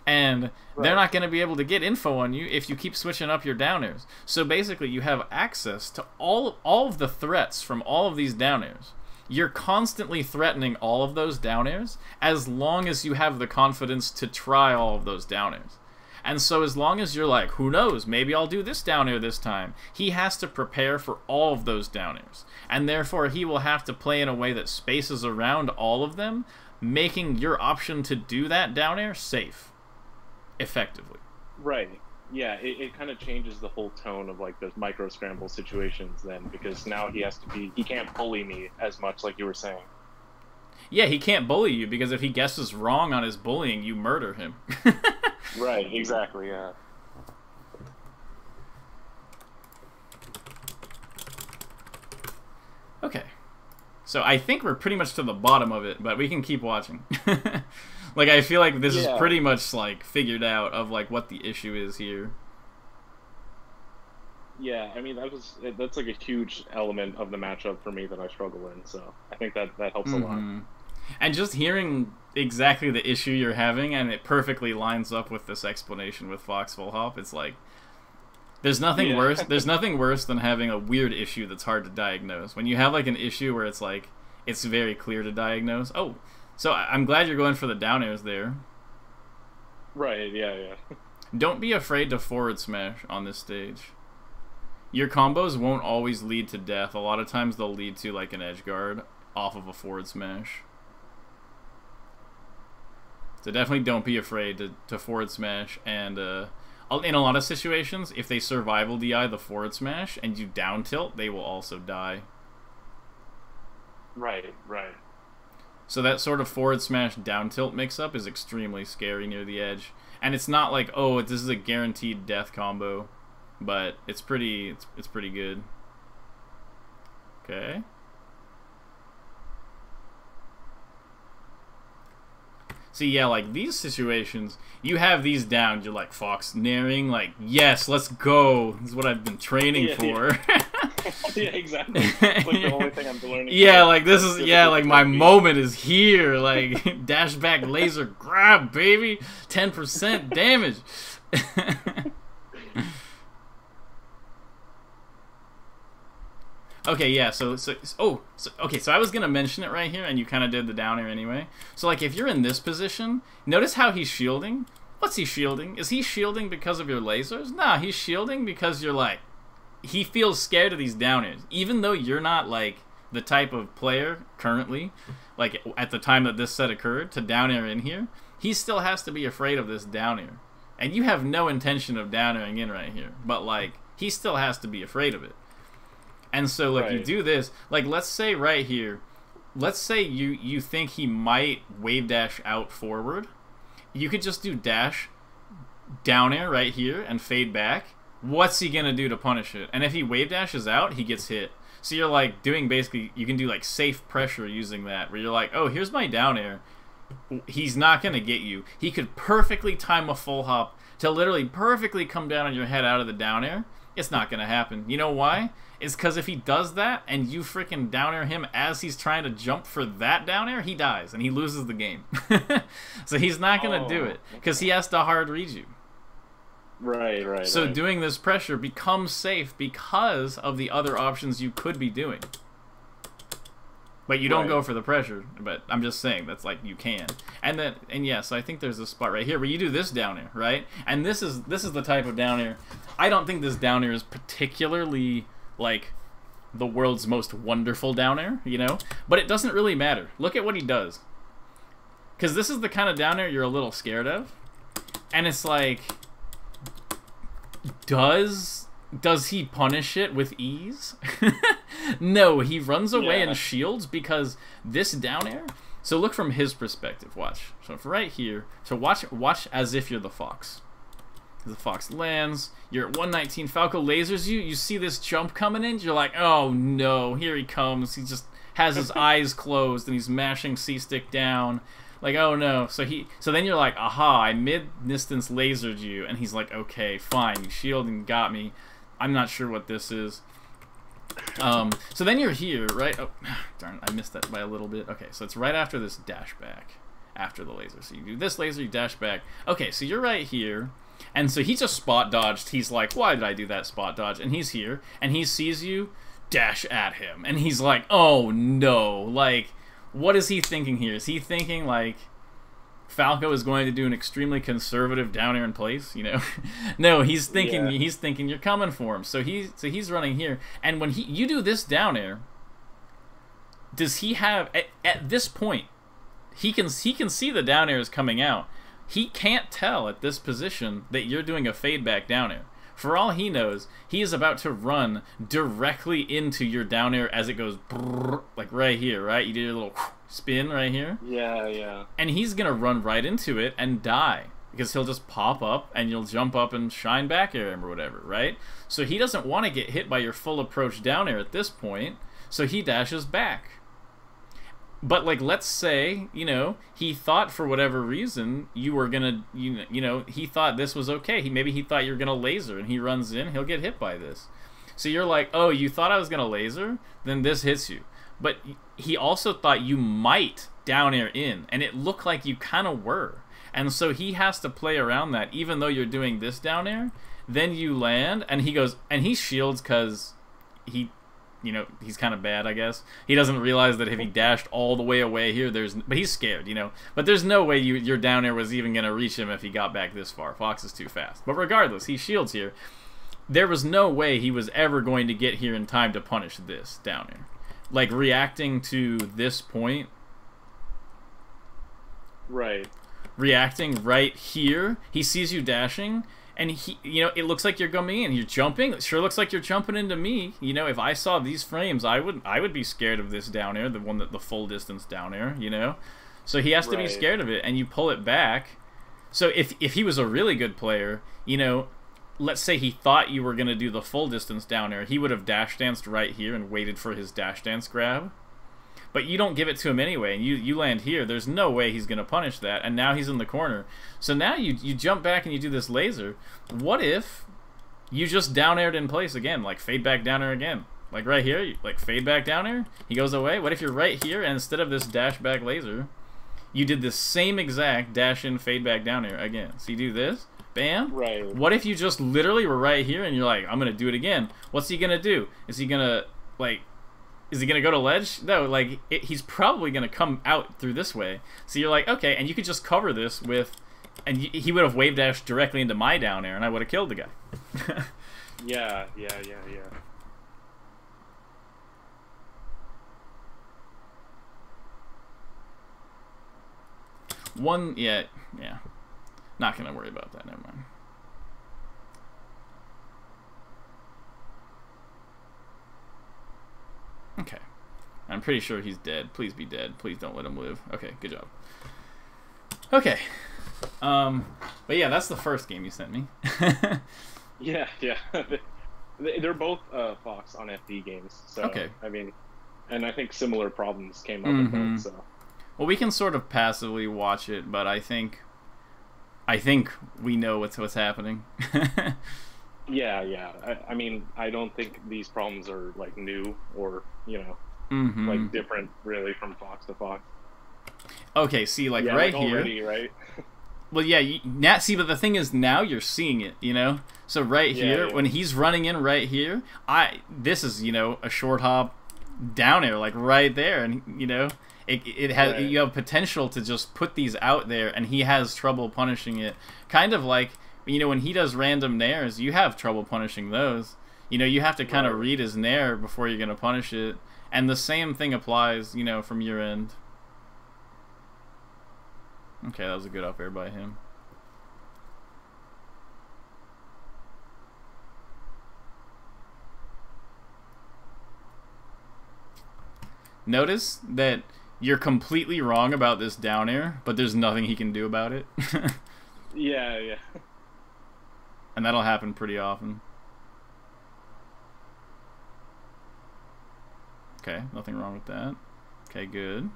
And they're not going to be able to get info on you if you keep switching up your down airs. So basically you have access to all of the threats from all of these down airs. You're constantly threatening all of those down airs as long as you have the confidence to try all of those down airs. And so as long as you're like, who knows, maybe I'll do this down air this time, he has to prepare for all of those down airs. And therefore he will have to play in a way that spaces around all of them, making your option to do that down air safe, effectively. Right. Yeah, it kind of changes the whole tone of like those micro scramble situations then, because now he can't bully me as much, like you were saying. Yeah, he can't bully you because if he guesses wrong on his bullying, you murder him. Right, exactly, yeah. Okay. So I think we're pretty much to the bottom of it, but we can keep watching. Like, I feel like this is pretty much, like, figured out of, like, what the issue is here. Yeah, I mean that's like a huge element of the matchup for me that I struggle in. So I think that helps a lot. And just hearing exactly the issue you're having, and it perfectly lines up with this explanation with Fox Full Hop. It's like there's nothing worse. There's nothing worse than having a weird issue that's hard to diagnose. When you have like an issue where it's like it's very clear to diagnose. Oh, so I'm glad you're going for the down airs there. Right. Yeah. Don't be afraid to forward smash on this stage. Your combos won't always lead to death. A lot of times they'll lead to like an edge guard off of a forward smash. So definitely don't be afraid to forward smash. And in a lot of situations, if they survival DI the forward smash and you down tilt, they will also die. Right. So that sort of forward smash down tilt mix-up is extremely scary near the edge. And it's not like, oh, this is a guaranteed death combo. But it's pretty good. Okay. See, yeah, like these situations, you have these down, you're like Fox naring, like, yes, let's go. This is what I've been training for. Yeah, exactly. It's like the only thing I'm learning. Yeah, like this is like my moment is here. Like dash back laser grab, baby. 10% damage. Okay, yeah, so I was gonna mention it right here, and you kind of did the down air anyway. So, like, if you're in this position, notice how he's shielding. What's he shielding? Is he shielding because of your lasers? Nah, he's shielding because you're like, he feels scared of these down airs. Even though you're not, like, the type of player currently, like, at the time that this set occurred, to down air in here, he still has to be afraid of this down air. And you have no intention of down airing in right here, but, like, he still has to be afraid of it. And so, like, you do this, like, let's say right here, let's say you think he might wave dash out forward. You could just do dash down air right here and fade back. What's he going to do to punish it? And if he wave dashes out, he gets hit. So you're, like, doing basically, you can do, like, safe pressure using that, where you're like, oh, here's my down air. He's not going to get you. He could perfectly time a full hop to literally perfectly come down on your head out of the down air. It's not going to happen. You know why? It's because if he does that and you freaking down air him as he's trying to jump for that down air, he dies and he loses the game. So he's not going to do it because he has to hard read you. Right. So doing this pressure becomes safe because of the other options you could be doing. But you don't go for the pressure, but I'm just saying that's like you can. And yes, I think there's a spot right here where you do this down air, right? And this is the type of down air. I don't think this down air is particularly like the world's most wonderful down air, you know? But it doesn't really matter. Look at what he does. Cuz this is the kind of down air you're a little scared of. And it's like, does he punish it with ease? No, he runs away and shields because this down air. So look from his perspective. Watch. So for right here. So watch as if you're the Fox. The Fox lands. You're at 119. Falco lasers you. You see this jump coming in. You're like, oh no, here he comes. He just has his eyes closed and he's mashing C-stick down. Like, oh no. So then you're like, aha, I mid-distance lasered you. And he's like, okay, fine. You shielded and got me. I'm not sure what this is. So then you're here, right? Oh, darn, I missed that by a little bit. Okay, so it's right after this dash back. After the laser. So you do this laser, you dash back. Okay, so you're right here. And so he just spot dodged. He's like, why did I do that spot dodge? And he's here. And he sees you, dash at him. And he's like, oh no. Like, what is he thinking here? Is he thinking, like, Falco is going to do an extremely conservative down air in place, you know? No, he's thinking you're coming for him. So he's running here. And when you do this down air, does he have at this point, he can see the down air is coming out. He can't tell at this position that you're doing a fade back down air. For all he knows, he is about to run directly into your down air as it goes brrr, like right here, right? You did your little spin right here. Yeah. And he's going to run right into it and die. Because he'll just pop up and you'll jump up and shine back air him or whatever, right? So he doesn't want to get hit by your full approach down air at this point, so he dashes back. But, like, let's say, you know, he thought for whatever reason you were going to, you know, he thought this was okay. Maybe he thought you were going to laser and he runs in, he'll get hit by this. So you're like, oh, you thought I was gonna laser? Then this hits you. But he also thought you might down air in, and it looked like you kind of were. And so he has to play around that, even though you're doing this down air. Then you land, and he goes, and he shields because he, you know, he's kind of bad, I guess. He doesn't realize that if he dashed all the way away here, but he's scared, you know. But there's no way your down air was even going to reach him if he got back this far. Fox is too fast. But regardless, he shields here. There was no way he was ever going to get here in time to punish this down air. Like, reacting to this point. Right. Reacting right here. He sees you dashing, and he, you know, it looks like you're coming in. You're jumping. It sure looks like you're jumping into me. You know, if I saw these frames, I would be scared of this down air, the full distance down air, you know? So he has to be scared of it, and you pull it back. So if he was a really good player, you know, let's say he thought you were going to do the full distance down air, he would have dash danced right here and waited for his dash dance grab. But you don't give it to him anyway, and you land here. There's no way he's going to punish that, and now he's in the corner. So now you jump back and you do this laser. What if you just down aired in place again, like fade back down air again? Like right here, like fade back down air, he goes away. What if you're right here, and instead of this dash back laser, you did the same exact dash in, fade back down air again? So you do this, bam. Right. What if you just literally were right here, and you're like, I'm going to do it again? What's he going to do? Is he going to, like... Is he going to go to ledge? No, like, he's probably going to come out through this way. So you're like, okay, and you could just cover this with... And he would have wave dashed directly into my down air, and I would have killed the guy. Yeah. Yeah. Not going to worry about that, never mind. Okay. I'm pretty sure he's dead. Please be dead. Please don't let him live. Okay, good job. Okay. But yeah, that's the first game you sent me. Yeah. They're both Fox on FD games. So, okay. I mean, and I think similar problems came up with both, so. Well, we can sort of passively watch it, but I think we know what's happening. Yeah. I mean, I don't think these problems are like new or, you know, like different really from Fox to Fox. Okay, see, like right here. Already, right? Well, yeah, but the thing is, now you're seeing it, you know? So here, when he's running in right here, this is, you know, a short hop down air, like right there, and, you know, it has, you have potential to just put these out there, and he has trouble punishing it. Kind of like, you know, when he does random nairs, you have trouble punishing those. You know, you have to kind of read his nair before you're going to punish it. And the same thing applies, you know, from your end. Okay, that was a good up air by him. Notice that you're completely wrong about this down air, but there's nothing he can do about it. Yeah. And that'll happen pretty often. Okay, nothing wrong with that. Okay, good.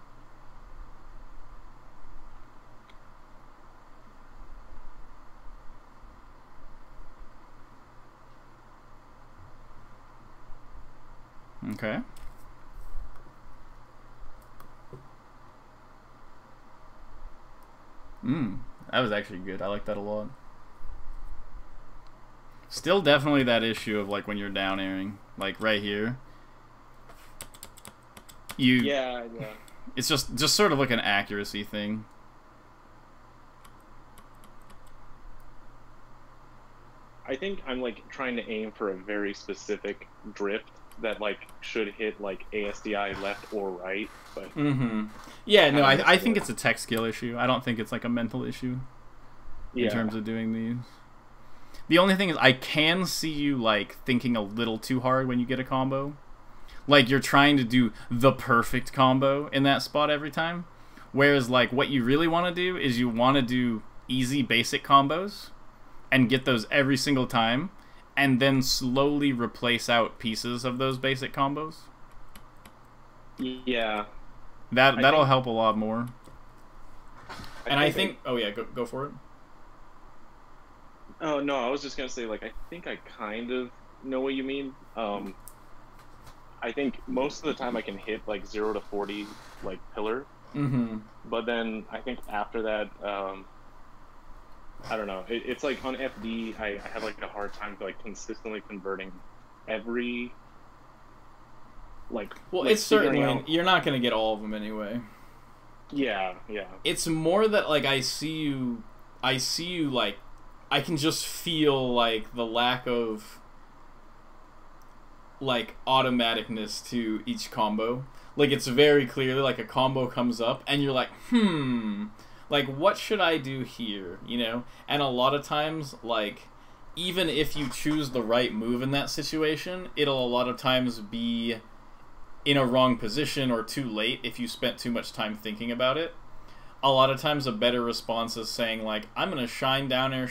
Okay. That was actually good. I like that a lot. Still definitely that issue of like when you're down airing, like right here. Yeah. It's just sort of like an accuracy thing. I think I'm like trying to aim for a very specific drift that like should hit like ASDI left or right, but yeah, no, I think it's a tech skill issue. I don't think it's like a mental issue in terms of doing these. The only thing is I can see you like thinking a little too hard when you get a combo. Like you're trying to do the perfect combo in that spot every time. Whereas like what you really want to do is you want to do easy basic combos and get those every single time, and then slowly replace out pieces of those basic combos. Yeah. That'll help a lot more. And I think oh yeah, go for it. Oh no, I was just gonna say like I think I kind of know what you mean. I think most of the time I can hit like 0 to 40 like pillar, Mm-hmm. but then I think after that, I don't know. It's like on FD, I have like a hard time like consistently converting every like Well, like it's figuring certainly out. you're not gonna get all of them anyway. Yeah, yeah, It's more that like I see you like I can just feel like the lack of like automaticness to each combo. Like it's very clearly like a combo comes up and you're like, like what should I do here, you know? And a lot of times like even if you choose the right move in that situation, it'll a lot of times be in a wrong position or too late if you spent too much time thinking about it. A lot of times a better response is saying like, I'm gonna shine down air,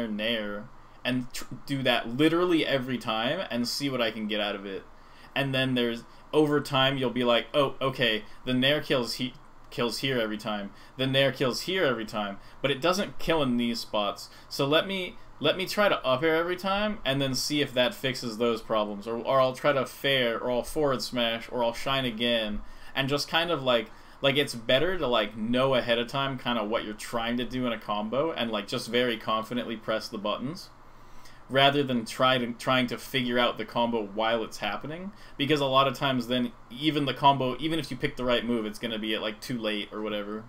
nair, and do that literally every time and see what I can get out of it. And then there's over time you'll be like, oh, okay, the nair kills here every time, the nair kills here every time, but it doesn't kill in these spots. So let me try to up air every time and then see if that fixes those problems, or I'll try to fair, or I'll forward smash, or I'll shine again, and just kind of like it's better to like know ahead of time kind of what you're trying to do in a combo and like just very confidently press the buttons rather than trying to figure out the combo while it's happening, because a lot of times then even the combo, even if you pick the right move, it's going to be at like too late or whatever.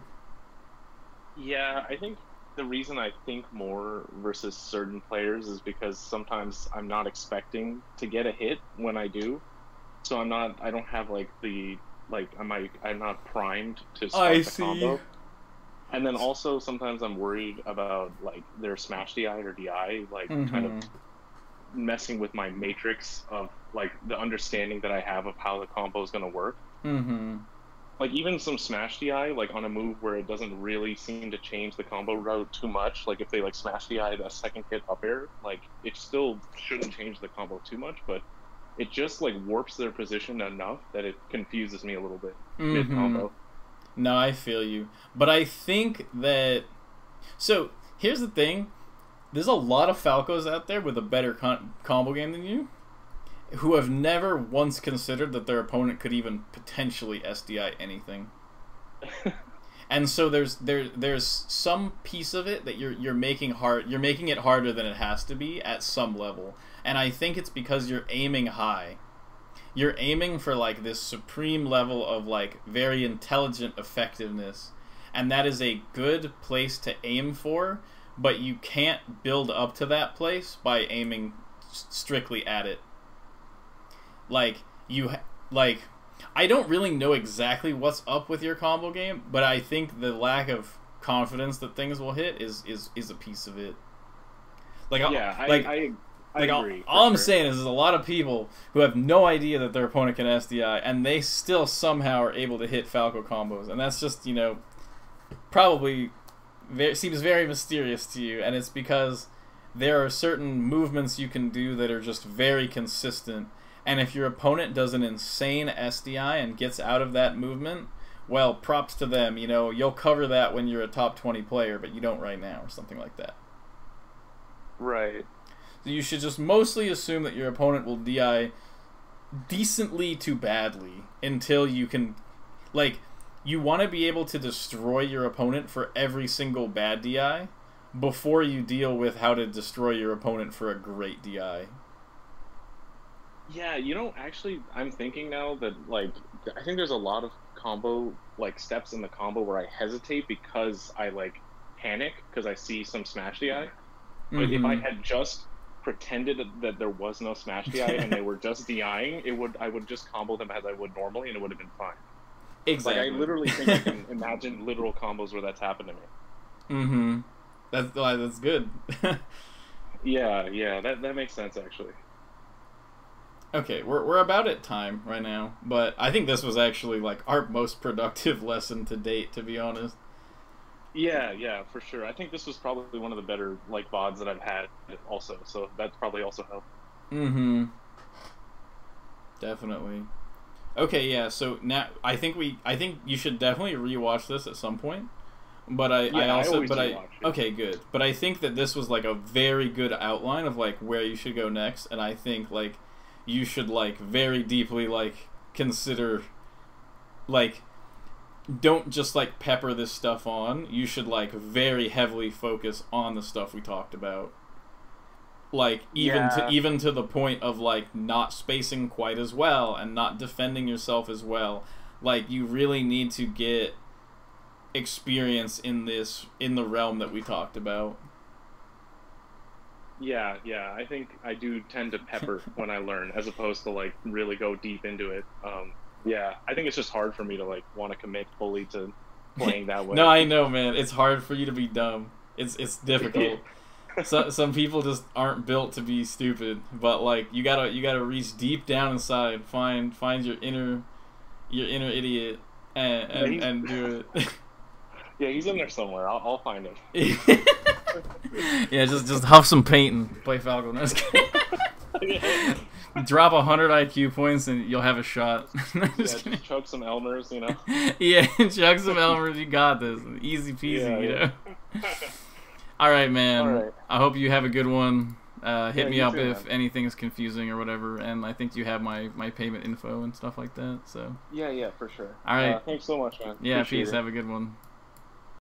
yeah. I think the reason I think more versus certain players is because sometimes I'm not expecting to get a hit when I do, so I don't have like the like I'm not primed to I start the see. combo. And then also sometimes I'm worried about like their smash DI or DI like kind of Mm-hmm. messing with my matrix of like the understanding that I have of how the combo is going to work. Mm-hmm. Like even some smash DI like on a move where it doesn't really seem to change the combo route too much, like if they like smash DI a second hit up air, like it still shouldn't change the combo too much, but it just like warps their position enough that it confuses me a little bit mid Mm-hmm. combo. No, I feel you. But I think that... So, here's the thing. There's a lot of Falcos out there with a better combo game than you who have never once considered that their opponent could even potentially SDI anything. And so there's some piece of it that you're making it harder than it has to be at some level. And I think it's because you're aiming high. You're aiming for like this supreme level of like very intelligent effectiveness, and that is a good place to aim for, but you can't build up to that place by aiming strictly at it. Like like I don't really know exactly what's up with your combo game, but I think the lack of confidence that things will hit is a piece of it. Like Yeah, like I like agree. all I'm For sure. saying is there's a lot of people who have no idea that their opponent can SDI, and they still somehow are able to hit Falco combos, and that's just probably seems very mysterious to you, and it's because there are certain movements you can do that are just very consistent, and if your opponent does an insane SDI and gets out of that movement, well, props to them. You'll cover that when you're a top 20 player, but you don't right now, or something like that. Right. So you should just mostly assume that your opponent will DI decently to badly until you can, like, you want to be able to destroy your opponent for every single bad DI before you deal with how to destroy your opponent for a great DI. Yeah, actually, I'm thinking now that like I think there's a lot of combo like steps in the combo where I hesitate because I like panic because I see some smash DI. But if I Mm-hmm. had just pretended that there was no smash DI and they were just DIing, I would just combo them as I would normally and it would have been fine. Like I Exactly. literally think I can imagine literal combos where that's happened to me. Mm-hmm. That's good. Yeah, yeah, that makes sense actually. Okay, we're about at time right now, but I think this was actually like our most productive lesson to date, to be honest. Yeah, yeah, for sure. I think this was probably one of the better like VODs that I've had also, so that's probably also helped. Mm-hmm. Definitely. Okay, yeah. So now I think you should definitely rewatch this at some point. But I Yeah, I also always but do I watch it. okay, good. But I think that this was like a very good outline of like where you should go next, and I think like you should like very deeply like consider like don't just like pepper this stuff on. You should like very heavily focus on the stuff we talked about. Like even to the point of like not spacing quite as well and not defending yourself as well. Like you really need to get experience in the realm that we talked about. Yeah, I think I do tend to pepper when I learn, as opposed to like really go deep into it. Yeah, I think it's just hard for me to like want to commit fully to playing that way. No, I know, man. It's hard for you to be dumb. It's difficult. So, some people just aren't built to be stupid, but like you gotta reach deep down inside, find your inner idiot, and do it. Yeah, he's in there somewhere. I'll find him. Yeah, just huff some paint and play Falco. No, just drop 100 IQ points and you'll have a shot. Just chug some Elmers, you know. Yeah, chug some Elmers. You got this. Easy peasy, you know. All right, man. All right. I hope you have a good one. Hit me up too, if man. anything is confusing or whatever, and I think you have my payment info and stuff like that. So Yeah, for sure. all right. Thanks so much, man. Yeah, Appreciate peace. it. Have a good one.